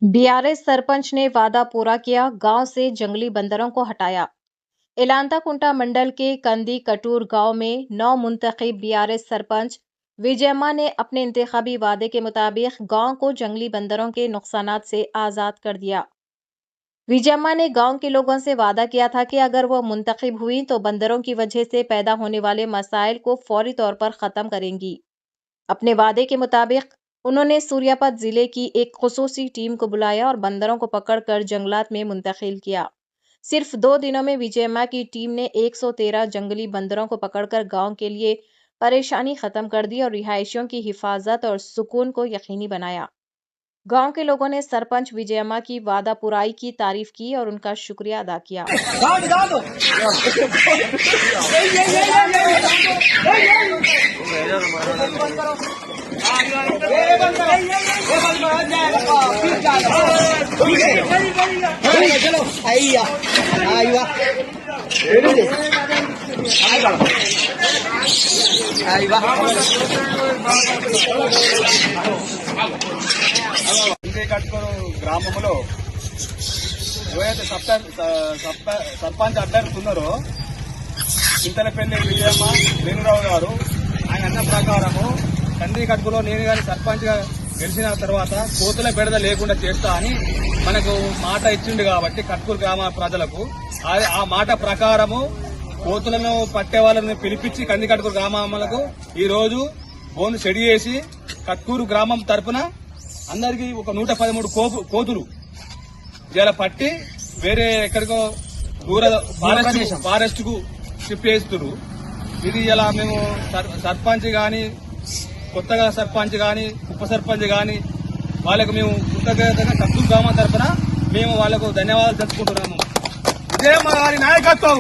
BRS sarpanch ने वादा पूरा किया, गांव से जंगली बंदरों को हटाया। एलांताकुंटा मंडल के कंदी कटूर गांव में नौ मुंतखब बीआरएस सरपंच विजयम्मा ने अपने इंतखाबी वादे के मुताबिक गांव को जंगली बंदरों के नुकसानात से आजाद कर दिया। विजयम्मा ने गांव के लोगों से वादा किया था कि अगर वो मुंतखब हुई तो बंदरों की वजह से पैदा होने वाले मसाइल को फौरी तौर पर खत्म करेंगी। अपने वादे के मुताबिक उन्होंने सूर्यापत जिले की एक खुसूसी टीम को बुलाया और बंदरों को पकड़कर जंगलात में मुंतकिल किया। सिर्फ 2 दिनों में विजयम्मा की टीम ने 113 जंगली बंदरों को पकड़कर गांव के लिए परेशानी खत्म कर दी और रिहायशियों की हिफाजत और सुकून को यकीनी बनाया। गांव के लोगों ने सरपंच विजयम्मा की वादा पुराई की तारीफ की और उनका शुक्रिया अदा किया। కట్టుకోరు గ్రామంలో ఏవైతే సర్పంచ్ అభ్యర్థులున్నారో చింతలపల్లి విజయమ్మ వేణురావు గారు ఆయన అన్న ప్రకారము కంది కట్టుకులో నేను కానీ సర్పంచ్ గా గెలిచిన తర్వాత కోతుల బెడద లేకుండా చేస్తా అని మనకు మాట ఇచ్చిండు కాబట్టి కట్కూరు గ్రామ ప్రజలకు ఆ మాట ప్రకారము కోతులను పట్టే వాళ్ళని పిలిపించి కంది కట్కూరు గ్రామాలకు ఈ రోజు బోను సెడి చేసి కట్కూరు గ్రామం తరపున అందరికి ఒక 113 కోతులు ఇలా పట్టి వేరే ఎక్కడికో దూర ఫారెస్ట్ కు షిఫ్ట్ చేస్తున్నారు. ఇది ఇలా మేము సర్పంచ్ గాని కొత్తగా సర్పంచ్ గాని ఉప సర్పంచ్ గాని వాళ్ళకు మేము కృతజ్ఞతగా కట్కూరు గ్రామం తరపున మేము వాళ్ళకు ధన్యవాదాలు తెలుపుకుంటున్నాము. విజయమ్మ గారి నాయకత్వం.